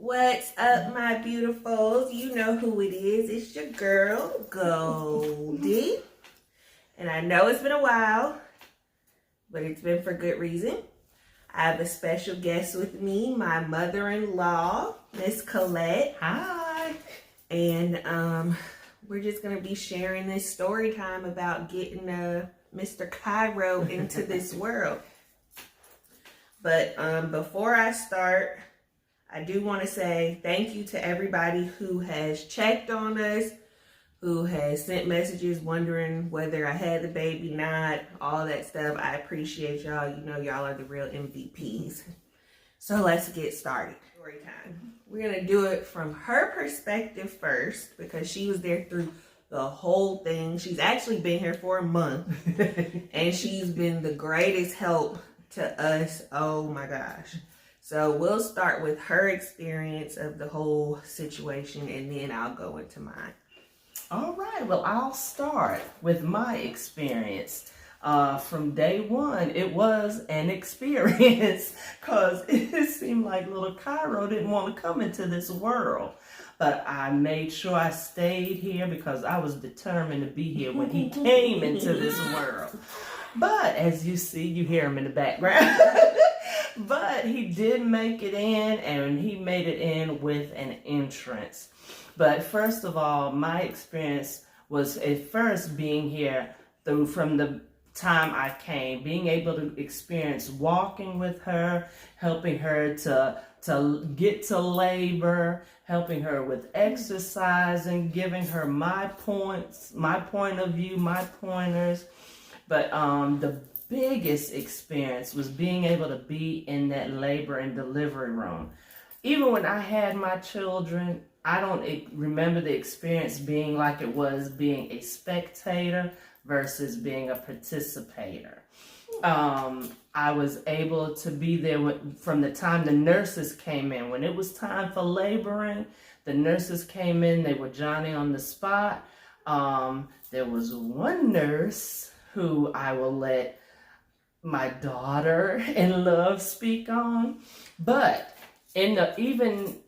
What's up, my beautifuls? You know who it is. It's your girl, Goldie. And I know it's been a while, but it's been for good reason. I have a special guest with me, my mother-in-law, Miss Colette. Hi. And we're just going to be sharing this story time about getting Mr. Cairo into this world. But before I start, I do want to say thank you to everybody who has checked on us, who has sent messages wondering whether I had the baby, not, all that stuff. I appreciate y'all. You know, y'all are the real MVPs. So let's get started. Story time. We're going to do it from her perspective first because she was there through the whole thing. She's actually been here for a month and she's been the greatest help to us. Oh my gosh. So we'll start with her experience of the whole situation and then I'll go into mine. All right, well, I'll start with my experience. From day one, it was an experience because it seemed like little Cairo didn't want to come into this world. But I made sure I stayed here because I was determined to be here when he came into this world. But as you see, you hear him in the background. But he did make it in, and he made it in with an entrance. But first of all, my experience was at first being here from the time I came, being able to experience walking with her, helping her to get to labor, helping her with exercising, giving her my points, my point of view, my pointers. But the biggest experience was being able to be in that labor and delivery room. Even when I had my children, I don't remember the experience being like it was being a spectator versus being a participator. I was able to be there from the time the nurses came in. When it was time for laboring, the nurses came in, they were Johnny on the spot. There was one nurse who I will let my daughter-in-law speak on. But even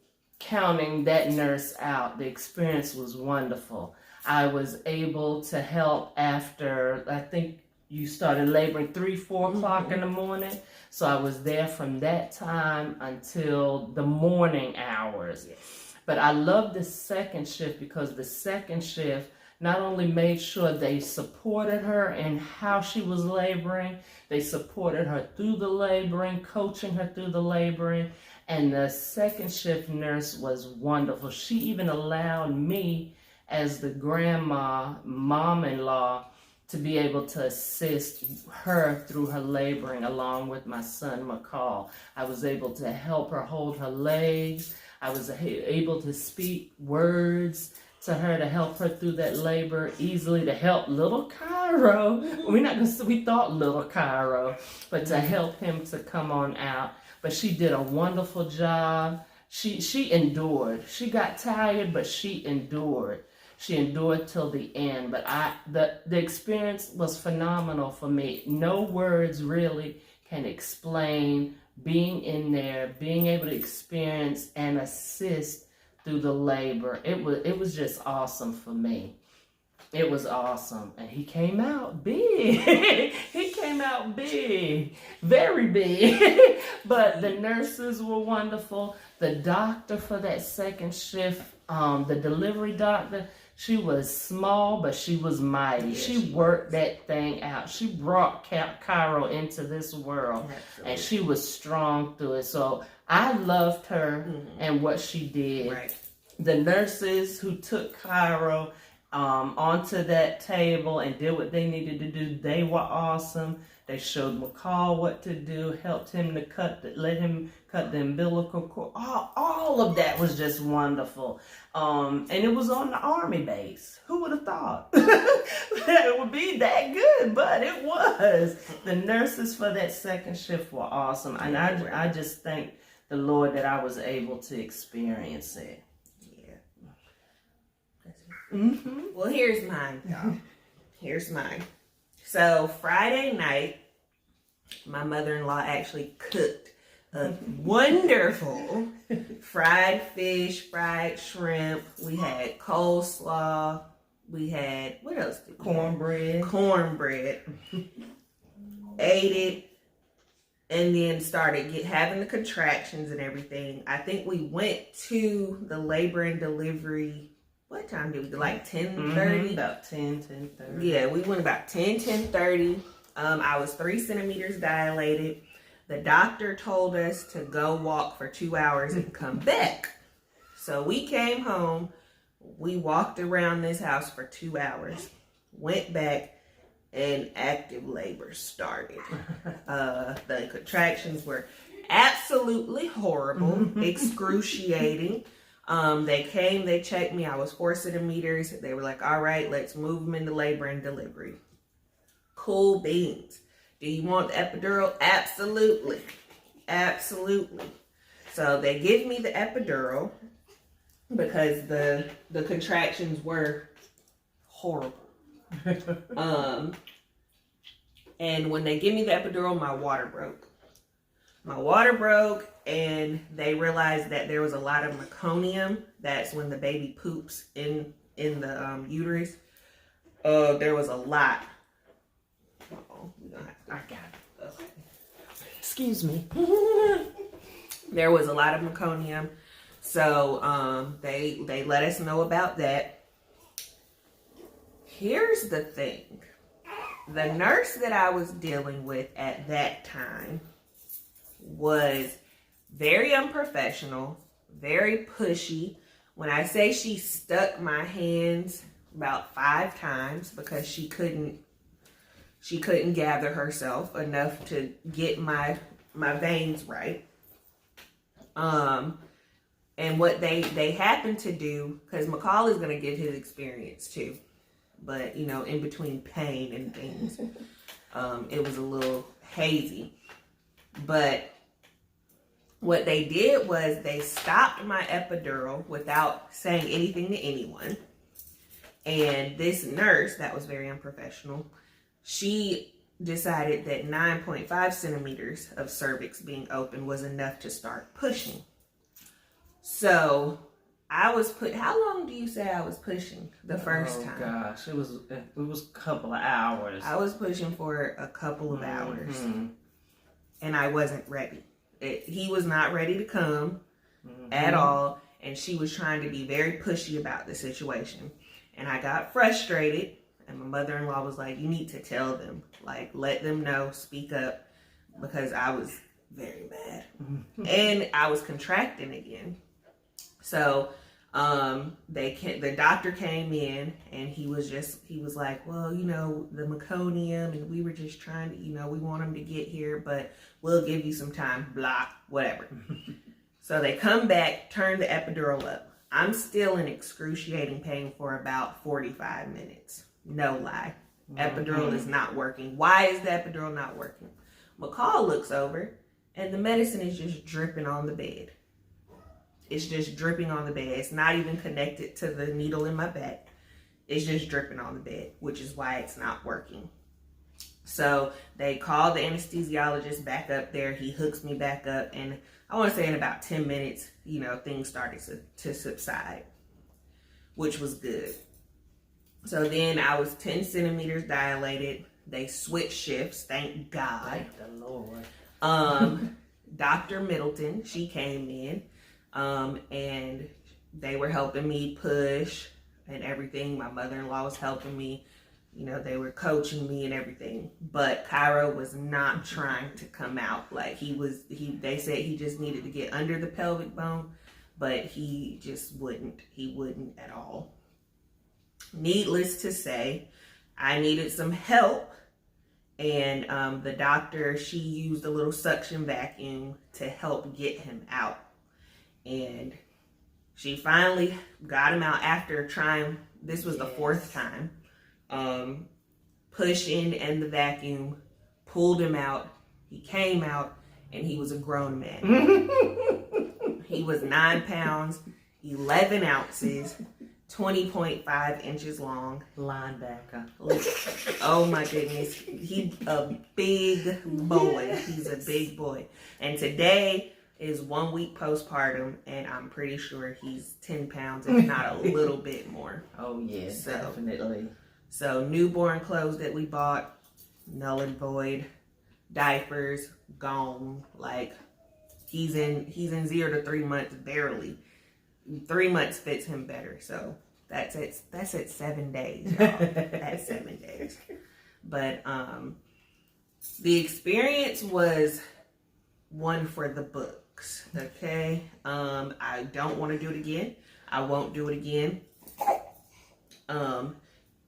counting that nurse out, the experience was wonderful. I was able to help after, I think you started laboring 3-4 o'clock in the morning. So I was there from that time until the morning hours. Yes. But I love the second shift because the second shift not only made sure they supported her in how she was laboring, they supported her through the laboring, coaching her through the laboring, and the second shift nurse was wonderful. She even allowed me, as the grandma, mom-in-law, to be able to assist her through her laboring along with my son, McCall. I was able to help her hold her legs. I was able to speak words to her to help her through that labor easily, to help little Cairo. We thought little Cairo, but to help him to come on out. But she did a wonderful job. She endured. She got tired, but she endured. She endured till the end. But the experience was phenomenal for me. No words really can explain being in there, being able to experience and assist through the labor. It was just awesome for me. It was awesome. And he came out big. He came out big. Very big. But the nurses were wonderful. The doctor for that second shift, the delivery doctor, she was small, but she was mighty. Yes, she worked that thing out. She brought Cairo into this world. Absolutely. And she was strong through it. So I loved her and what she did. Right. The nurses who took Cairo onto that table and did what they needed to do, they were awesome. They showed McCall what to do, helped him to let him cut the umbilical cord. All of that was just wonderful. And it was on the Army base. Who would have thought it would be that good? But it was. The nurses for that second shift were awesome. And I just thank the Lord that I was able to experience it. Well, here's mine, y'all. Here's mine. So Friday night, my mother-in-law actually cooked a wonderful fried fish, fried shrimp. We had coleslaw. We had, what else did we Cornbread. Cornbread. Ate it. And then started having the contractions and everything. I think we went to the labor and delivery. What time did we go? Like 10:30? About 10:30. Yeah, we went about 10:30. I was 3 centimeters dilated. The doctor told us to go walk for 2 hours and come back. So we came home. We walked around this house for 2 hours. Went back. And active labor started. The contractions were absolutely horrible, excruciating. They came, they checked me. I was 4 centimeters. They were like, all right, let's move them into labor and delivery. Cool beans. Do you want the epidural? Absolutely. Absolutely. So they give me the epidural because the contractions were horrible. And when they give me the epidural, my water broke. My water broke, and they realized that there was a lot of meconium. That's when the baby poops in the uterus. There was a lot. We're gonna have to, I got it. Okay. Excuse me. There was a lot of meconium, so they let us know about that. Here's the thing. The nurse that I was dealing with at that time was very unprofessional, very pushy. When I say she stuck my hands about 5 times because she couldn't gather herself enough to get my veins right. And what they happened to do, because McCall is going to give his experience too. But, you know, in between pain and things, it was a little hazy. But what they did was they stopped my epidural without saying anything to anyone. And this nurse, that was very unprofessional, she decided that 9.5 centimeters of cervix being open was enough to start pushing. So I was how long do you say I was pushing the first time? Oh gosh, it was a couple of hours. I was pushing for a couple of hours, and I wasn't ready. He was not ready to come at all, and she was trying to be very pushy about the situation. And I got frustrated, and my mother-in-law was like, you need to tell them, like, let them know, speak up, because I was very mad. And I was contracting again. So the doctor came in, and he was like, well, you know, the meconium, and we were just trying to, you know, we want him to get here, but we'll give you some time, blah, whatever. So they come back, turn the epidural up. I'm still in excruciating pain for about 45 minutes. No lie. Epidural is not working. Why is the epidural not working? McCall looks over, and the medicine is just dripping on the bed. It's just dripping on the bed. It's not even connected to the needle in my back. It's just dripping on the bed, which is why it's not working. So they called the anesthesiologist back up there. He hooks me back up, and I want to say in about 10 minutes, you know, things started to subside, which was good. So then I was 10 centimeters dilated. They switched shifts, thank God. Thank the Lord. Dr. Middleton, she came in, and they were helping me push and everything. My mother-in-law was helping me. You know, they were coaching me and everything. But Cairo was not trying to come out. Like, they said he just needed to get under the pelvic bone, but he just wouldn't. He wouldn't at all. Needless to say, I needed some help. And the doctor, she used a little suction vacuum to help get him out. And she finally got him out after trying, this was the 4th time. Pushed in and the vacuum, pulled him out. He came out, and he was a grown man. He was 9 pounds, 11 ounces, 20.5 inches long. Linebacker. Oh my goodness. He's a big boy. He's a big boy. And today, is 1 week postpartum, and I'm pretty sure he's 10 pounds, if not a little bit more. Oh, yes, definitely. So newborn clothes that we bought, null and void. Diapers, gone. Like, he's in 0 to 3 months, barely. 3 months fits him better. So that's at 7 days, y'all. That's 7 days. But the experience was one for the books. Okay. I don't want to do it again. I won't do it again.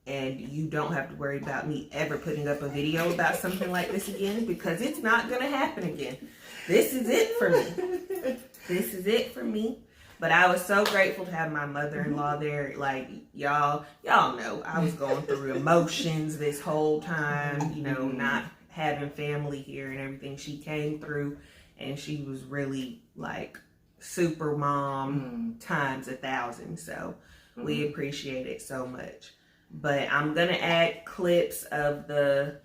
And you don't have to worry about me ever putting up a video about something like this again, because it's not going to happen again. This is it for me. This is it for me. But I was so grateful to have my mother-in-law there. Like, y'all know I was going through emotions this whole time, you know, not having family here and everything. She came through, and she was really like super mom times 1,000. So we appreciate it so much. But I'm going to add clips of the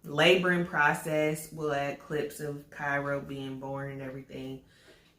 laboring process. We'll add clips of Cairo being born and everything.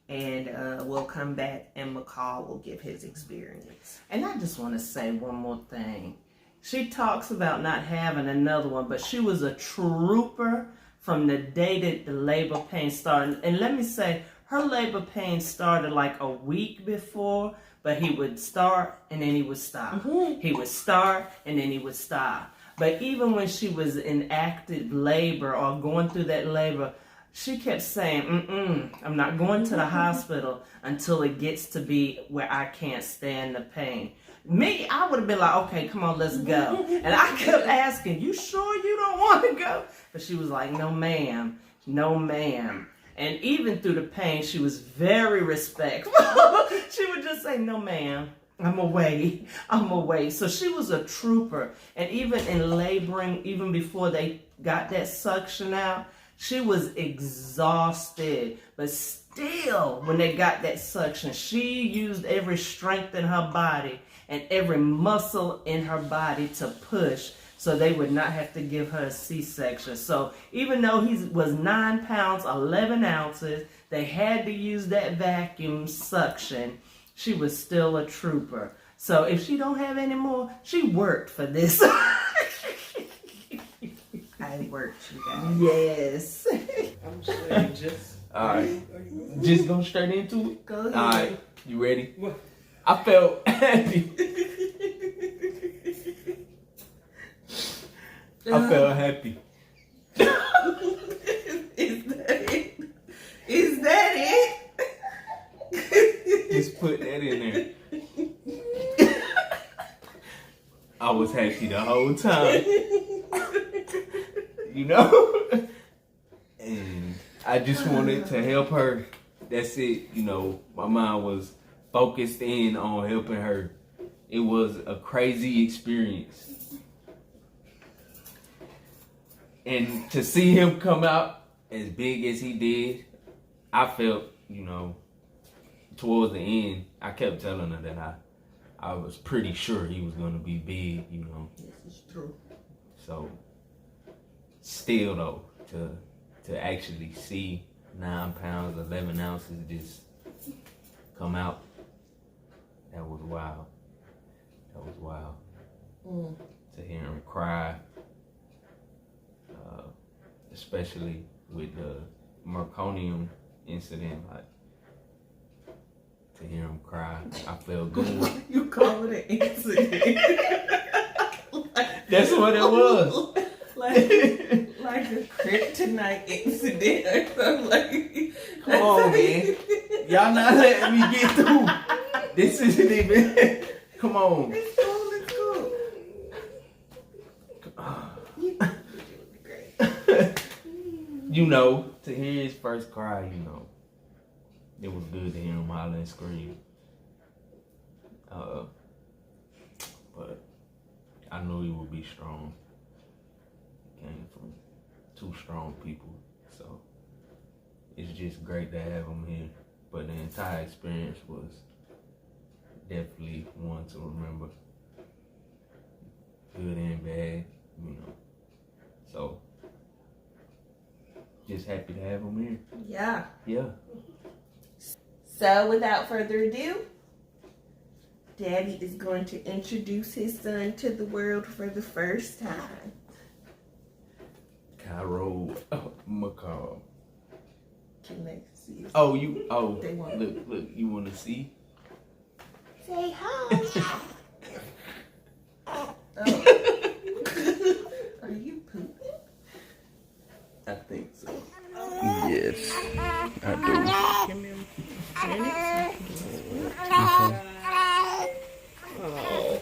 And we'll come back and McCall will give his experience. And I just want to say one more thing. She talks about not having another one, but she was a trooper from the day that the labor pain started. And let me say, her labor pain started like a week before, but he would start and then he would stop. He would start and then he would stop. But even when she was in active labor or going through that labor, she kept saying, I'm not going to the hospital until it gets to be where I can't stand the pain. Me, I would have been like, okay, come on, let's go. And I kept asking, you sure you don't want to go? But she was like, no, ma'am. No, ma'am. And even through the pain, she was very respectful. She would just say, no, ma'am, I'm away. I'm away. So she was a trooper. And even in laboring, even before they got that suction out, she was exhausted. But still, when they got that suction, she used every strength in her body and every muscle in her body to push, so they would not have to give her a C-section. So even though he was 9 pounds, 11 ounces, they had to use that vacuum suction, she was still a trooper. So if she don't have any more, she worked for this. I worked, you guys. Yes. I'm sure just... Alright. Just go straight into it? Go ahead. Alright. You ready? What? I felt happy. I felt happy. Is that it? Is that it? Just put that in there. I was happy the whole time. You know? And I just wanted to help her. That's it. You know, my mind was focused in on helping her. It was a crazy experience. And to see him come out as big as he did, I felt, you know, towards the end, I kept telling her that I was pretty sure he was going to be big, you know. This is true. So, still though, to actually see 9 pounds, 11 ounces just come out, that was wild. That was wild. To hear him cry, especially with the merconium incident, like, to hear him cry, I felt good. You call it an incident. That's what it was. like a kryptonite incident or something. Like, Come on, man. Y'all not letting me get through. This isn't even. Come on. It's cool, it's cool. You know, to hear his first cry, you know, it was good to hear him holler and scream. But I knew he would be strong. He came from 2 strong people, so it's just great to have him here. But the entire experience was definitely one to remember, good and bad, you know. So just happy to have him here. Yeah. Yeah. So without further ado, Daddy is going to introduce his son to the world for the first time. Cairo McCall. Can they see? Oh, They want- look, you want to see? Say hi. Oh. Are you pooping? I think so. Yes, I do. Give me a minute. Okay. Oh.